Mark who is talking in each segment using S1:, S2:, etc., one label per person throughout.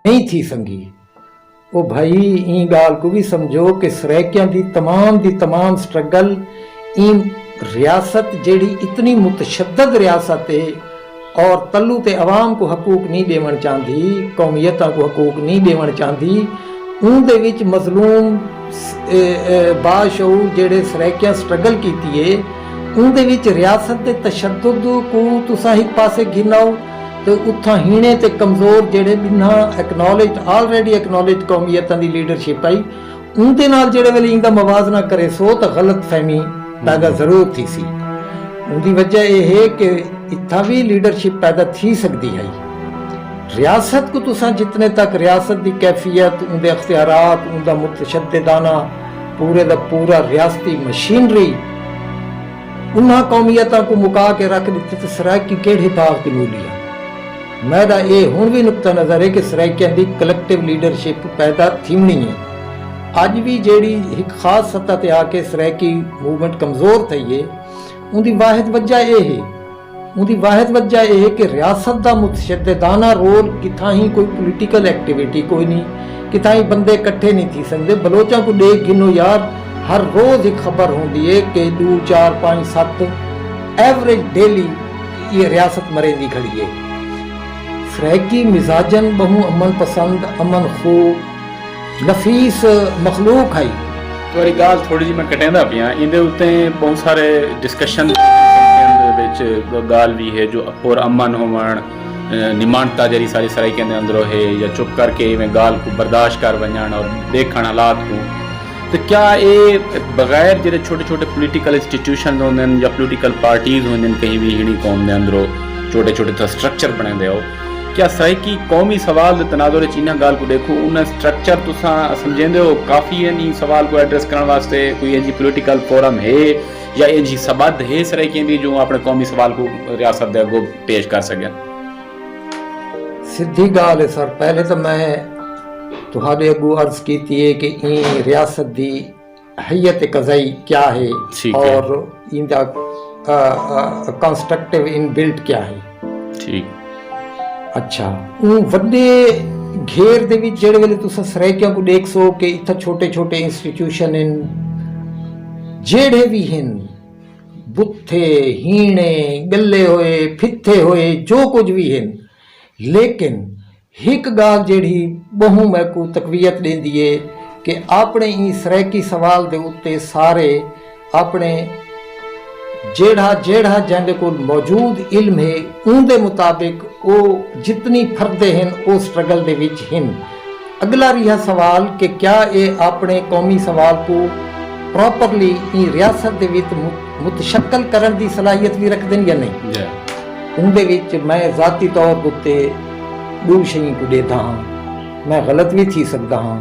S1: नहीं थी संगी। वो भाई ई गाल को भी समझो कि सराइकियां दी तमाम स्ट्रगल ई रियासत जेड़ी इतनी मुतशद्दद रियासत है और तल्लू ते अवाम को हकूक नहीं देवण चाहती, कौमियतां को हकूक नहीं देवण चाहती, उनदे विच मजलूम बाशऊर जेड़े सराइकियां स्ट्रगल कीती है उनदे विच रियासत दे तशद्दुद को तुसां एक पासे गिनाओ तो उत्थां हीणे ते कमज़ोर जेड़े बिना एक्नॉलेज ऑलरेडी एक्नॉलेज कौमियतां दी लीडरशिप आई उनदे नाल जेड़े वेले इंदा मवाजना करे सो तो गलत फहमी पैदा जरूर थी सी। उनकी वजह यह है कि इत्था भी लीडरशिप पैदा थी सकती है। रियासत को तुसां जितने तक रियासत की कैफियत उनके अख्तियारात उनका मुतशद्दिदाना पूरे दा पूरा रियासती मशीनरी उन्हां कौमियतां को मुका के रख दी तो सराइकी केड़े भाग की मूली है। मेरा ये हुण भी नुकता नज़र है कि सराइकियां दी कलैक्टिव लीडरशिप पैदा थीवनी है। अज भी जेड़ी एक खास सतह ते आके सराइकी मूवमेंट कमज़ोर थी है उनकी वाहिद वजह यह है कि रियासत का मुतशद्दिदाना रोल किथा ही कोई पोलिटिकल एक्टिविटी कोई नहीं, किथा ही बंदे इकट्ठे नहीं थी सकते। बलोचा को देख गिनो यार, हर रोज एक खबर होती है कि 2 4 5 7 एवरेज डेली ये रियासत मरेंदी खड़ी है। सराइकी मिजाजन बहु अमन पसंद अमन खो नफीस मखलूक है।
S2: ਤੁਹਾਡੀ ਗੱਲ ਥੋੜੀ ਜਿਹੀ ਮੈਂ ਕਟਿਆਂਦਾ ਪਿਆ ਇਹਦੇ ਉੱਤੇ ਬਹੁਤ ਸਾਰੇ ਡਿਸਕਸ਼ਨ ਵਿੱਚ ਗੱਲ ਵੀ ਹੈ ਜੋ और अमन होवण निमानता जरी सारी सराइकियां के अंदरों है या चुप करके में गाल को बर्दाश्त कर वजन और देखण हालात को तो क्या ये बगैर जो छोटे छोटे पोलिटिकल इंस्टीट्यूशन होंगे या पोलिटिकल पार्टीज होंगे कहीं भी हिणी कौम के अंदरों छोटे छोटे स्ट्रक्चर बने दे हो क्या सराइकी कौमी सवाल तनाजुर इन्ह गाल को देखो उन्हें स्ट्रक्चर तुसा समझेंदे हो काफ़ी है नहीं सवाल को एड्रेस करने वास्ते कोई इंजी पोलिटिकल फोरम है या इंजी सबद है सराइकियां भी जो अपने कौमी सवाल को रियासत दे अगो पेश कर सकें?
S1: सीधी गाल है सर, पहले तो मैं तुहाडे अगू अर्ज की है कि रियासत की हैयत कज़ाई क्या है और इंदा कंस्ट्रक्टिव इनबिल्ट क्या है।
S2: ठीक
S1: अच्छा वड्डे घेर दे विच जेड़े वेले तुसां सराइकियां को देख सो कि इत्थे छोटे छोटे इंस्टीट्यूशन इन जेड़े भी हैं बुत्थे हीणे गले होए फिथे होए जो कुछ भी हैं, लेकिन एक गाल जेड़ी बहु मैकू तकवीयत देंदी है कि अपने ई सराइकी सवाल दे उत्ते सारे अपने जेड़ा जेड़ा जिंदे कोल मौजूद इल्म है उनके मुताबिक वो जितनी फरदे हैं वो स्ट्रगल दे विच हैं। अगला रहा सवाल कि क्या ये अपने कौमी सवाल को प्रॉपरली रियासत दे विच मुतशक्कल करने की सलाहियत भी रखते हैं या नहीं। उनके विच मैं ज़ाती तौर उत्ते दो शई को देता हाँ, मैं गलत भी थी सकता हाँ।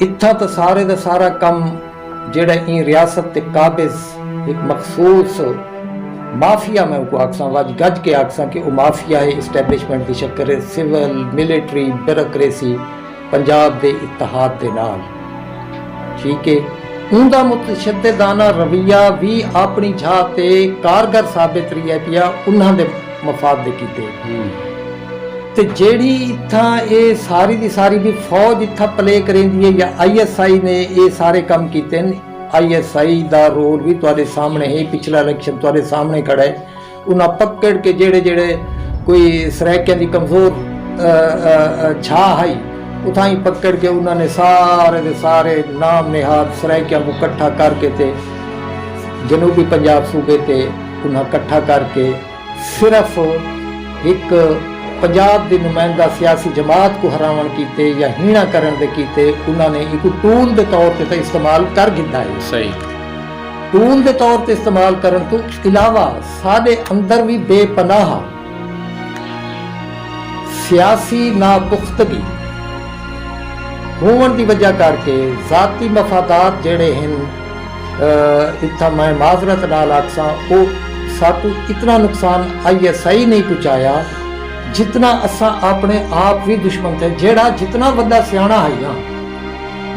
S1: इत्था तो सारे दा सारा कम जेड़ा रियासत ते काबिज एक मखसूस माफिया मैं उनको आखसा वज गज के आखसा कि वो माफिया है इस्टेब्लिशमेंट की शक्ल है सिविल मिलिटरी ब्यूरोक्रेसी पंजाब के इत्तेहाद के नाल। ठीक है, उनका मुतशद्दिदाना रवैया भी अपनी जहाँ ते कारगर साबित रही है पिया उन्होंने मफाद दे कीते ते जेड़ी इत्था ये सारी दी सारी भी फौज इत्था प्ले करेंदी है या ISI ने ये सारे काम कीते हैं। ISI दा रोल भी तुहाडे सामने है, पिछला इलेक्शन तुहाडे सामने खड़ा है। उन्हें पकड़ के जेड़े जेड़े कोई सराइकियां दी कमज़ोर छा है उथा ही पकड़ के उन्होंने सारे दे सारे नाम निहाद सराइकियां को इकट्ठा करके ते जनूबी पंजाब सूबे ते उन्हें इकट्ठा करके सिर्फ एक पंजाब की नुमाइंदा सियासी जमात को हरावन कीते या हीणा करन दे कीते उन्होंने एक टूल के तौर पर इस्तेमाल कर दिता है।
S2: सही
S1: टूल के तौर पर इस्तेमाल करन तो इलावा साडे अंदर भी बेपनाह सियासी नापुख्तगी होवन की वजह करके जाती मफादात जेड़े हैं इत्था मैं माजरत नाल आखसा वो साकू इतना नुकसान ISI नहीं पहुँचाया जितना असा अपने आप भी दुश्मन थे। जेड़ा जितना वड्डा सियाणा है ना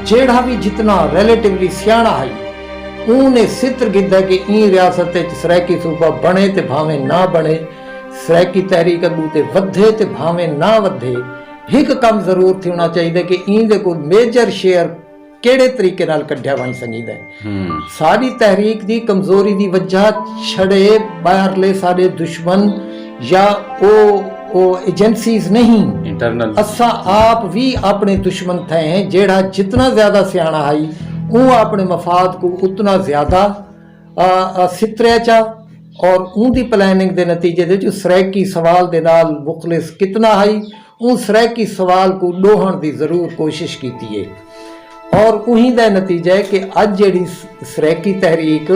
S1: जेड़ा भी जितना रिलेटिवली सियाणा है उन्हें सित्र कीता कि ई रियासत सराइकी सूबा बने ते भावें ना बने, सराइकी तहरीक अगू ते वधे ते भावें ना वधे, ਇੱਕ ਕੰਮ ਜ਼ਰੂਰ ਥੀ ਹੋਣਾ ਚਾਹੀਦਾ ਕਿ ਇਹਦੇ ਕੋਲ ਮੇਜਰ ਸ਼ੇਅਰ ਕਿਹੜੇ ਤਰੀਕੇ ਨਾਲ ਕੱਢਿਆ ਬਣ ਸਕਦਾ ਹੈ। ਸਾਡੀ ਤਹਿਰੀਕ ਦੀ ਕਮਜ਼ੋਰੀ ਦੀ ਵਜ੍ਹਾ ਛੜੇ ਬਾਹਰਲੇ ਸਾਡੇ ਦੁਸ਼ਮਣ ਜਾਂ ਉਹ ਏਜੰਸੀਜ਼ ਨਹੀਂ,
S2: ਇੰਟਰਨਲ
S1: ਅਸਾਂ ਆਪ ਵੀ ਆਪਣੇ ਦੁਸ਼ਮਣ थे हैं। ਜਿਹੜਾ ਜਿਤਨਾ ਜ਼ਿਆਦਾ ਸਿਆਣਾ ਹੈ ਉਹ ਆਪਣੇ ਮਫਾਦ को उतना ਜ਼ਿਆਦਾ ਸਿਤਰਿਆ ਚਾ ਔਰ ਉਹਦੀ ਪਲੈਨਿੰਗ ਦੇ ਨਤੀਜੇ ਦੇ ਵਿੱਚ ਸਰੈਕੀ ਸਵਾਲ ਦੇ ਨਾਲ ਮੁਖਲਿਸ ਕਿਤਨਾ ਹੈ ਉਹ ਸਰੈਕੀ ਸਵਾਲ को ਡੋਹਣ ਦੀ ਜ਼ਰੂਰ ਕੋਸ਼ਿਸ਼ ਕੀਤੀ ਹੈ। ਔਰ ਉਹੀ ਦਾ ਨਤੀਜਾ ਹੈ ਕਿ ਅੱਜ ਜਿਹੜੀ ਸਰੈਕੀ ਤਹਿਰੀਕ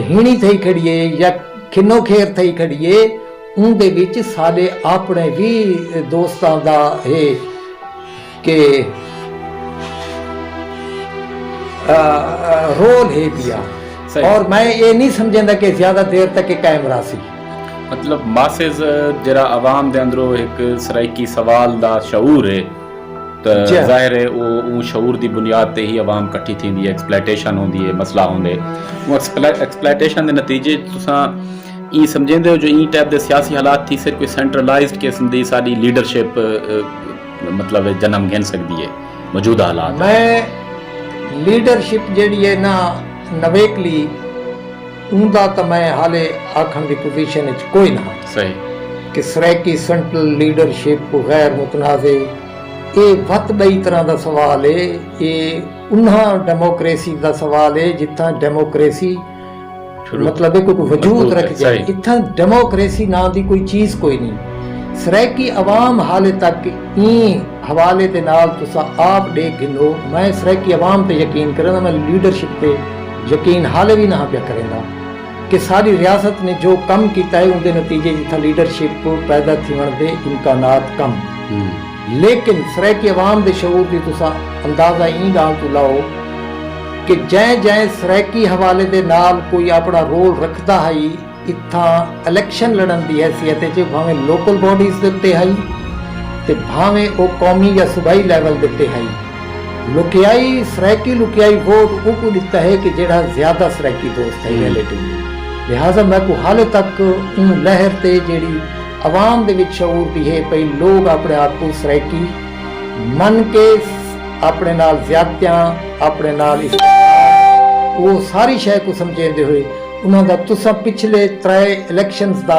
S1: ਹੀਣੀ ਥਈ ਖੜੀ ਹੈ ਜਾਂ ਖਿੰਨੋ ਖੇਰ ਥਈ ਖੜੀ ਹੈ, ਉਹਦੇ ਵਿੱਚ ਸਾਡੇ ਆਪਣੇ ਵੀ ਦੋਸਤਾਂ ਦਾ ਹੈ ਕਿ रोल है पिया। और मैं ये नहीं समझदा कि ज्यादा देर तक कायम रहा सी।
S2: मतलब मासेज जरा आवाम दे अंदरों एक सराइकी सवाल दा शऊर है तो जाहिर है वो शऊर दी बुनियाद ते ही आवाम इकट्ठी थींदी है, एक्सप्लॉयटेशन होंदी है, मसला होंदे वो एक्सप्लॉयटेशन दे नतीजे तुसां ई समझेंदे हो जो ई टाइप दे सियासी हालात थी सिर्फ कोई सेंट्रलाइज्ड किस्म दी साडी लीडरशिप मतलब जन्म घेन सकदी है मौजूदा हालात।
S1: मैं लीडरशिप ਜਿਹੜੀ ਹੈ ਨਾ ਨਵੇਕਲੀ ਉਹਦਾ ਤਾਂ ਮੈਂ ਹਾਲੇ ਆਖਣ ਦੀ ਪੋਜੀਸ਼ਨ ਵਿੱਚ ਕੋਈ ਨਾ
S2: ਸਹੀ
S1: ਕਿ ਸਰੈਕੀ ਸੈਂਟਰਲ ਲੀਡਰਸ਼ਿਪ ਗੈਰ ਮੁਤਨਾਜ਼ੇ ਇਹ ਵਤ ਬਈ ਤਰ੍ਹਾਂ ਦਾ ਸਵਾਲ ਹੈ। ਇਹ ਉਹਨਾਂ ਡੈਮੋਕ੍ਰੇਸੀ ਦਾ ਸਵਾਲ ਹੈ ਜਿੱਥਾਂ ਡੈਮੋਕ੍ਰੇਸੀ मतलब है कोई वजूद रख जाए। इतना डेमोक्रेसी ना दी कोई चीज़ कोई नहीं। सरैकी अवाम हाले तक हवाले के नाल तुसा आप देख गिनो मैं सरैकी अवाम पे यकीन करेंदा, मैं लीडरशिप पे यकीन हाले भी ना पिया करेंदा कि सारी रियासत ने जो कम किया है उनके नतीजे जिथा लीडरशिप पैदा थीवन दे इम्कानात कम। लेकिन सरैकी अवाम के शऊर की तुसा अंदाजा ई गाल तो लाओ कि जै जै सरैकी हवाले दे नाल कोई अपना रोल रखता है इत्थां इलैक्शन लड़न की हैसियत च भावें लोकल बॉडीज़ दे उत्ते है ते भावें वो कौमी या सूबाई लैवल दे उत्ते है लुकियाई सरैकी लुकियाई वोट उनको दिता है कि जेड़ा ज़्यादा सरैकी दोस्त है रिलेटिवली। लिहाजा मैं को हाले तक उन लहर ते जेड़ी आवाम दे विच शऊर दी है भई लोग अपने आप को सरैकी मन के अपने नाल ज़्यादतियां अपने नाल वो सारी शय को समझेंदे हुए उन्होंने तुसा पिछले 3 इलैक्शंस दा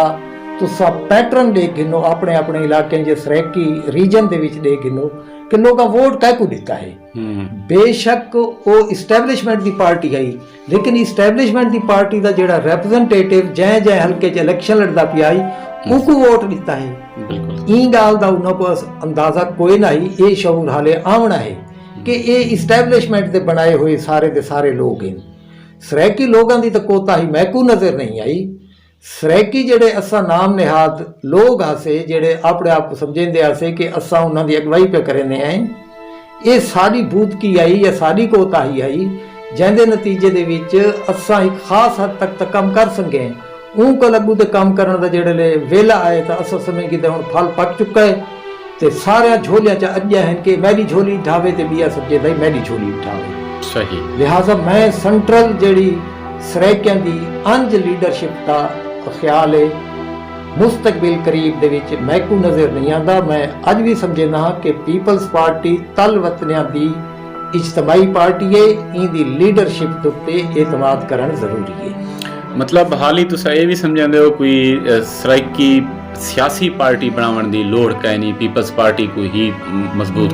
S1: तुसा पैटर्न दे गिनो अपने अपने इलाके जे सरैकी रीजन दे विच दे गिनो कि लोग वोट कै को दिता है। बेशक वो इस्टैबलिशमेंट दी पार्टी है लेकिन इस्टैबलिशमेंट दी पार्टी दा जेड़ा रिप्रेजेंटेटिव जै जै हल्के च इलैक्शन लड़दा पिया उनको वोट दिता है। ई गाल दा उन्हों को अंदाजा कोई ना ही ये शऊर हाले आवना है कि ये इस्टैबलिशमेंट दे बनाए हुए सारे दे सारे लोग हैं। सरैकी लोगों की तो कोताही मैकू नज़र नहीं आई। सरैकी जेड़े असा नाम निहाद लोग आसे जेड़े अपने आप को समझेंदे आसे कि असा उन्होंने अगवाई पे करेंदे हैं ये साड़ी बूत की आई या साड़ी कोताही आई जिंदे नतीजे दे विच असा एक खास हद तक काम कर सके। उनको लगू तो काम करने का जेड़े वेला आए तो असा समय कि हुण फल पक चुका है ते सारे झोलियां च अज्ञा हैं कि मेरी झोली ढावे ते बिया समझे भाई मेरी झोली ढावे।
S2: सही लिहाजा
S1: मैं सेंट्रल जेड़ी सरैकियां दी अंज लीडरशिप का ख्याल है मुस्तकबिल करीब दे विच मैकू नज़र नहीं आता। मैं अज भी समझना कि पीपल्स पार्टी तल वतनियां दी इज्तमाही पार्टी है इहदी लीडरशिप दे उत्ते एतमाद करन जरूरी है।
S2: मतलब हाल ही तुसा ये भी समझाते हो कोई सरैकी सियासी पार्टी बनावन दी लोड़ कै नहीं पीपल्स पार्टी को ही मजबूत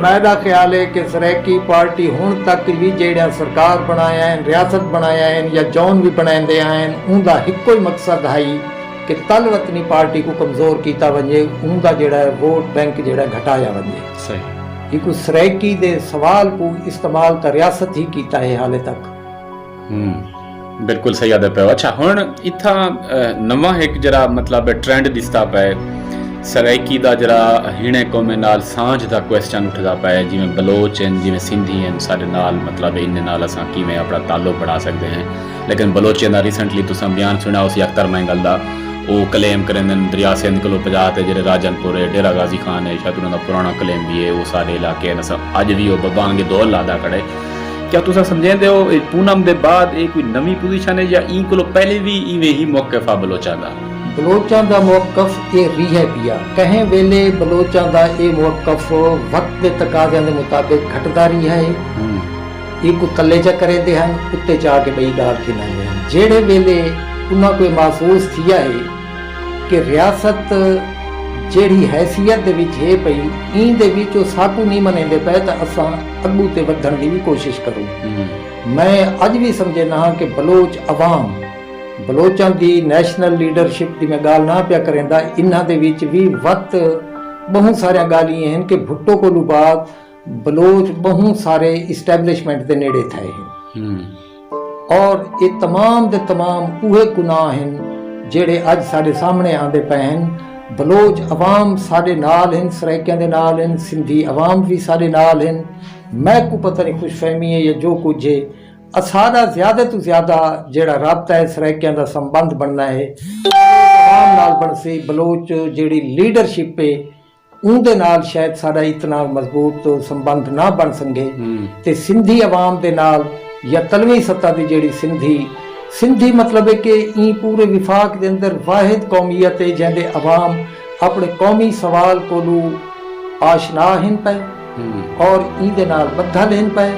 S1: मेरा ख्याल है कि सरैकी पार्टी हुण तक भी जेड़ा सरकार बनाया है रियासत बनाया है या जौन भी बनाते हैं उनका इको ही मकसद है कि तल वतनी पार्टी को कमज़ोर किया वजे उनका जेड़ा वोट बैंक जेड़ा घटाया वजे।
S2: सही
S1: एक सरैकी दे सवाल को इस्तेमाल तो रियासत ही किया है हाले तक।
S2: बिल्कुल सही आदे पे। अच्छा हुण इत्था नवा एक जरा मतलब ट्रेंड दिसदा पे सरैकी दा जरा हिणे कौमे नाल सांझ दा क्वेश्चन उठदा पे जिवें बलोच हैं जिवें सिंधी हैं साडे नाल मतलब इन्ने नाल असां किवें अपना ताल्लुक बढ़ा सकते हैं। लेकिन बलोचें दा रिसेंटली तुसां बयान सुना उसी अख्तर महंगल दा वो क्लेम करेंदे दरिया सिंध कोलों 50 ते जेड़े राजनपुर है डेरा गाजी खान है शायद उन्हां दा पुराना क्लेम भी है वो साडे इलाके न अज भी वो बबांगे दौर लादा खड़े। क्या तुसा समझेंदे हो पूनम दे बाद एक कोई नवी पोजीशन है या ई कोलों पहले भी इवें ही मौके बलोचा दा?
S1: ਬਲੋਚਾਂ ਦਾ ਮੌਕਫ ਇਹ ਰਿਹਾ ਪਿਆ। ਕਹੇ ਵੇਲੇ ਬਲੋਚਾਂ ਦਾ ਇਹ ਮੌਕਫ ਵਕਤ ਦੇ ਤਕਾਜ਼ਿਆਂ ਦੇ ਮੁਤਾਬਿਕ ਘਟਦਾ ਰਿਹਾ ਹੈ। ਇਹ ਕੋ ਕੱਲੇ ਚ ਕरेंदे ਹਨ, ਉੱਤੇ ਜਾ ਕੇ ਬਈ ਗਾਲ ਕੇ ਨਾ ਹਨ। ਜਿਹੜੇ ਵੇਲੇ ਉਹਨਾਂ ਕੋਈ ਮਹਿਸੂਸ ਥੀਆ ਹੈ ਕਿ ਰਿਆਸਤ ਜਿਹੜੀ ਹੈਸੀਅਤ ਦੇ ਵਿੱਚ ਹੈ ਪਈ, ਇਹਦੇ ਵਿੱਚ ਉਹ ਸਾਕੂ ਨਹੀਂ ਮਨਾਉਂਦੇ ਪਏ ਤਾਂ ਅਸਾਂ ਅੱਗੂ ਤੇ ਵਧਣ ਦੀ ਵੀ ਕੋਸ਼ਿਸ਼ ਕਰੋ। ਮੈਂ ਅੱਜ ਵੀ ਸਮਝਣਾ ਹਾਂ ਕਿ ਬਲੋਚ ਆਵਾਮ, ਬਲੋਚਾਂ ਦੀ ਨੈਸ਼ਨਲ ਲੀਡਰਸ਼ਿਪ ਦੀ ਮੈਂ ਗੱਲ ਨਾ ਪਿਆ ਕਰੇਂਦਾ, ਇਹਨਾਂ ਦੇ ਵਿੱਚ ਵੀ ਵਕਤ ਬਹੁਤ ਸਾਰੀਆਂ ਗਾਲੀਆਂ ਹਨ ਕਿ ਭੁੱਟੋ ਕੋਲੋਂ ਬਾਅਦ ਬਲੋਚ ਬਹੁਤ ਸਾਰੇ ਇਸਟੈਬਲਿਸ਼ਮੈਂਟ ਦੇ ਨੇੜੇ ਥਾਏ ਹਨ ਔਰ ਇਹ तमाम ਦੇ तमाम ਉਹ ਗੁਨਾਹ ਹਨ ਜਿਹੜੇ ਅੱਜ ਸਾਡੇ ਸਾਹਮਣੇ ਆਉਂਦੇ ਪਏ ਹਨ। ਬਲੋਚ ਆਵਾਮ ਸਾਡੇ ਨਾਲ ਹਨ, ਸਰਾਇਕਿਆਂ ਦੇ ਨਾਲ ਹਨ, ਸਿੰਧੀ ਆਵਾਮ ਵੀ ਸਾਡੇ ਨਾਲ ਹਨ। ਮੈਂ ਕੋ ਪਤਾ ਨਹੀਂ ਖੁਸ਼ਫਹਿਮੀ ਹੈ ਜਾਂ ਜੋ ਕੁਝ ਹੈ, ਸਾਡਾ ਜ਼ਿਆਦਾ ਤੋਂ ਜ਼ਿਆਦਾ ਜਿਹੜਾ ਰਾਬਤਾ ਹੈ ਸਰਾਇਕਿਆਂ ਦਾ ਸੰਬੰਧ ਬਣਨਾ ਹੈ ਆਵਾਮ ਨਾਲ ਬਣ ਸੇ। ਬਲੋਚ ਜਿਹੜੀ ਲੀਡਰਸ਼ਿਪ ਹੈ ਉਹਦੇ ਨਾਲ ਸ਼ਾਇਦ ਸਾਡਾ ਇਤਨਾ ਮਜ਼ਬੂਤ ਸੰਬੰਧ ਨਾ ਬਣ ਸਕੇ ਤੇ ਸਿੰਧੀ ਆਵਾਮ ਦੇ ਨਾਲ ਜਾਂ ਤਲਵੀ ਸੱਤਾ ਦੀ ਜਿਹੜੀ ਸਿੰਧੀ ਮਤਲਬ ਹੈ ਕਿ ਇਹ ਪੂਰੇ ਵਿਫਾਕ ਦੇ ਅੰਦਰ ਵਾਹਿਦ ਕੌਮੀਅਤ ਹੈ ਜਿਹਦੇ ਆਵਾਮ ਆਪਣੇ ਕੌਮੀ ਸਵਾਲ ਕੋਲੋਂ ਆਸ਼ਨਾ ਹਨ ਪਏ ਔਰ ਇਹਦੇ ਨਾਲ ਬੱਧਾ ਲੈਣ ਪਏ।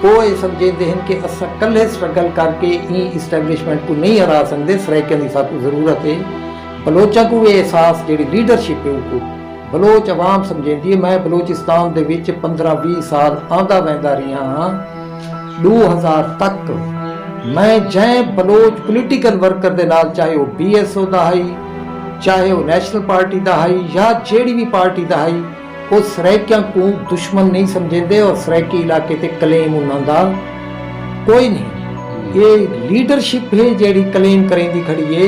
S1: ਉਹ ਇਹ ਸਮਝਦੇ ਹਨ ਕਿ ਅਸਾਂ ਇਕੱਲੇ ਸਟਰਗਲ ਕਰਕੇ ਇਹ ਇਸਟੈਬਲਿਸ਼ਮੈਂਟ को नहीं हरा सकते, सराइकियां की साकू जरूरत है। बलोचा को ये एहसास जी लीडरशिप है वो बलोच आवाम समझेंदी है। मैं बलोचिस्तान दे विच 15-20 साल आंदा वहदा रहा हाँ, 2000 तक मैं जै बलोच पोलीटिकल वर्कर दे नाल, चाहे वो BSO दा है, चाहे वो नैशनल पार्टी दा है या जेड़ी भी पार्टी दा है, वो सराइकियां को दुश्मन नहीं समझेंदे और सराइकी इलाके ते क्लेम उन्हां दा कोई नहीं। ये लीडरशिप है जेड़ी क्लेम करेंदी खड़ी है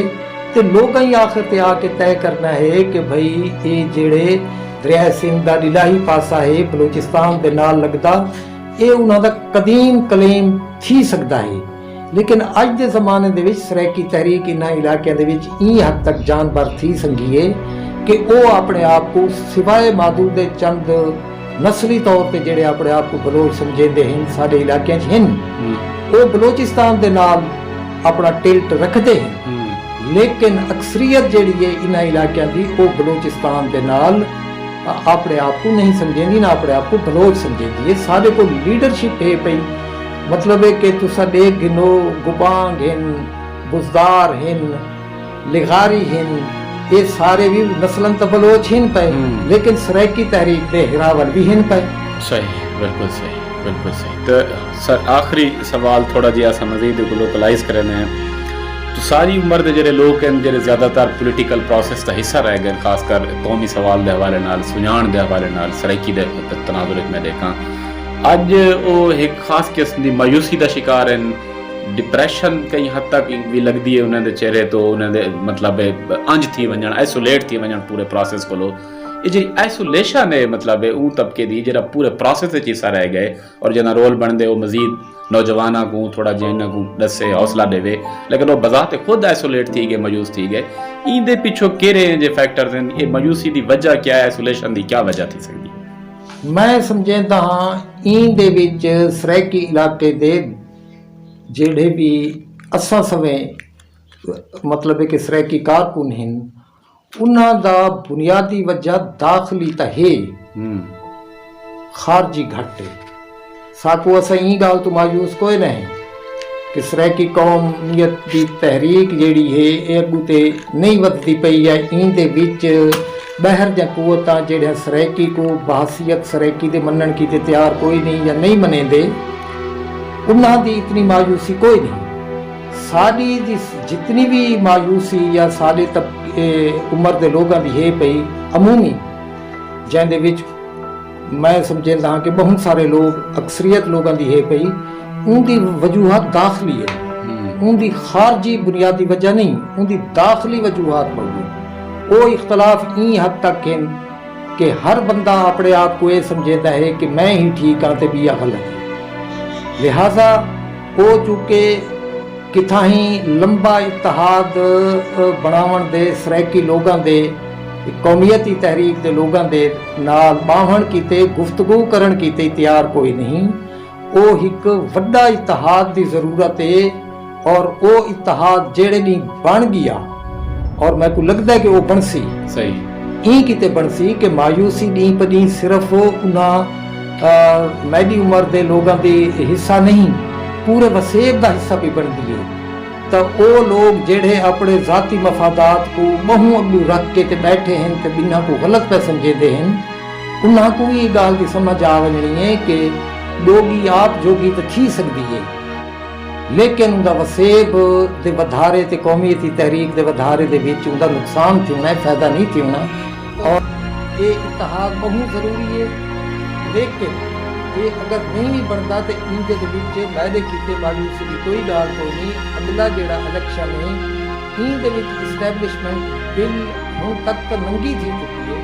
S1: ते लोगां ही आखिर ते आके तय करना है कि भाई ये जेड़े दरिया सिंध दा इलाही पासा है बलूचिस्तान दे नाल लगदा, ये उन्हां दा कदीम क्लेम थी सकदा है। लेकिन अज दे ज़माने दे विच सराइकी तहरीक इन्हां इलाकियां दे विच ई हद तक जानबर थी संगी है कि वो अपने आप को सिवाय मादू दे चंद नस्ली तौर पे जेड़े अपने आप को बलोच समझेंदे हैं साडे इलाकियां च हन, वो बलोचिस्तान दे नाल अपना टिल्ट रखते हैं। लेकिन अक्सरियत जेड़ी है इन्हां इलाकियां दी वो बलोचिस्तान दे नाल अपने आप को नहीं समझेंदी, ना अपने आप को बलोच समझेंदी है। साडे को लीडरशिप है पई, मतलब है कि तुसा देख गिनो गुबांग हन, बुजदार हन, लिगारी हन, ये सारे भी नस्लन तो बलोच हिन पे, लेकिन सराइकी तहरीक दे हिरावल भी हिन पे।
S2: सही, बिल्कुल सही, बिल्कुल सही। तो सर आखिरी सवाल थोड़ा जिहा असां मज़ीद ग्लोबलाइज करने हैं, तो सारी उम्र के ਜਿਹੜੇ ਲੋਕ ਹਨ ਜਿਹੜੇ ਜ਼ਿਆਦਾਤਰ ਪੋਲੀਟੀਕਲ ਪ੍ਰੋਸੈਸ ਦਾ ਹਿੱਸਾ ਰਹਿ ਗਏ, ਖਾਸ ਕਰ ਕੌਮੀ ਸਵਾਲ ਦੇ ਹਵਾਲੇ ਨਾਲ, ਸੁਝਾਣ ਦੇ ਹਵਾਲੇ ਨਾਲ, ਸਰਾਇਕੀ ਦੇ ਤਨਾਜ਼ੁਰ ਵਿੱਚ ਮੈਂ ਦੇਖਾਂ ਅੱਜ ਉਹ ਇੱਕ ਖਾਸ ਕਿਸਮ ਦੀ ਮਾਯੂਸੀ ਦਾ ਸ਼ਿਕਾਰ ਹਨ। डिप्रैशन कई हद तक भी लगती है उन्होंने चेहरे तो, उन्होंने मतलब अंज थी वजन, आइसोलेट थी वजन पूरे प्रोसेस को। ये जी आइसोलेशन है मतलब ऊ तबके दी जरा पूरे प्रोसेस हिस्सा रह गए और जना रोल बनते वो मजीद नौजवानों को थोड़ा जिहा इन्हां को दसे हौसला देवे, लेकिन वो बजाते खुद आइसोलेट थी गए, मायूस थी गए। इहदे पिछों केड़े जे फैक्टर्स हैं, ये मायूसी की वजह क्या है, आइसोलेशन की क्या वजह थी सकती?
S1: मैं समझदा हाँ इहदे विच सराइकी इलाके दे ਜਿਹੜੇ ਵੀ ਅਸਾਂ ਸਵੇਂ मतलब है कि सराइकी कारकुन हैं, उन्हां दा बुनियादी वजह दाखिली तो है, खारजी घट है। साकू असां ई गाल तो मायूस कोई नहीं कि सराइकी कौमियत की तहरीक जिहड़ी है ये अगू ते नहीं वधदी पई है। इहदे विच बहर जा कुवतां जिहड़ियां सराइकी को बहसीयत सराइकी दे मनण की ते तैयार कोई नहीं या नहीं मनेंदे, उन्हां दी इतनी मायूसी कोई नहीं। साडी दी जितनी भी मायूसी या साडे तबके उम्र दे लोगां दी है पई अमूमी, जिहदे विच मैं समझदा हाँ कि बहुत सारे लोग अक्सरियत लोगां दी है पई, उनकी वजूहात दाखिली है, उनकी खारजी बुनियादी वजह नहीं, उनकी दाखिली वजूहात मौजूद। वो इख्तलाफ ई हद तक हैं कि हर बंदा अपने आप को यह समझदा है कि मैं ही ठीक हाँ ते बिया गलत है। लिहाजा हो चुके किथा ही लंबा इतिहाद बनावन दे सराइकी लोगों दे कौमीयती तहरीक दे लोगों दे नाल बाहण कीते गुफ्तगू करन कीते तैयार कोई नहीं। वो एक वड्डा इतिहाद की जरूरत है और वो इतिहाद जेड़े नहीं बन गया और मैं को लगता है कि वो बनसी
S2: सही
S1: ई किते बनसी कि मायूसी डी पदी सिर्फ उन्हां मैडी उम्र के लोगों के हिस्सा नहीं, पूरे वसेब का हिस्सा भी बनती है। तो वो लोग जेड़े अपने जाती मफादात को बहु अगू रख के ते बैठे हैं ते बिना को गलत पे समझेंदे हैं, उन्हां को ये गाल की समझ आ वजनी है कि लोगी आप जोगी तो थी सकती है, लेकिन उनका वसेब दे वधारे ते कौमीयती तहरीक दे वधारे दे विच उनका नुकसान थोना है, फायदा नहीं थोना। और ये इत्तेहाद बहुत जरूरी है, लेकिन ये अगर नहीं बनता तो इनके विच वायदे किए मायूसी की कोई गाल कोई नहीं। अगला जेड़ा इलेक्शन है इनके विच इस्टैबलिशमेंट बिल हुण तक तो नंगी थी चुकी है,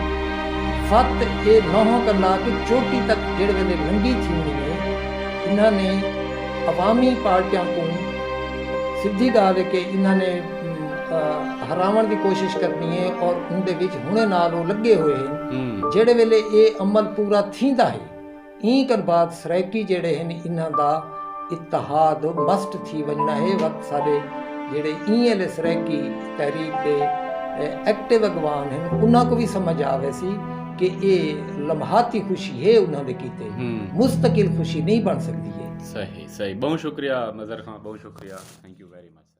S1: फत ये नौहों करना कि चोटी तक जेड़े वेले नंगी थी है, इन्होंने अवामी पार्टियां को सीधी गाल है कि इन्होंने हरावन की कोशिश करनी है और उनके विच हुणे नाल वो लगे हुए हैं। जेड़े वेले ये अमल पूरा थींदा है ई कर बाद सराइकी जेड़े हैं इन्हां दा इत्तेहाद मस्ट थी वजना है। वक्त साडे जेड़े ई एल सराइकी तहरीक दे एक्टिव अगवान हैं उन्हां को भी समझ आवे सी कि ये लम्हाती खुशी है उन्हां दे कीते, मुस्तकिल खुशी नहीं बन सकती है।
S2: सही सही, बहुत शुक्रिया नज़र खां, बहुत शुक्रिया, थैंक यू वेरी मच।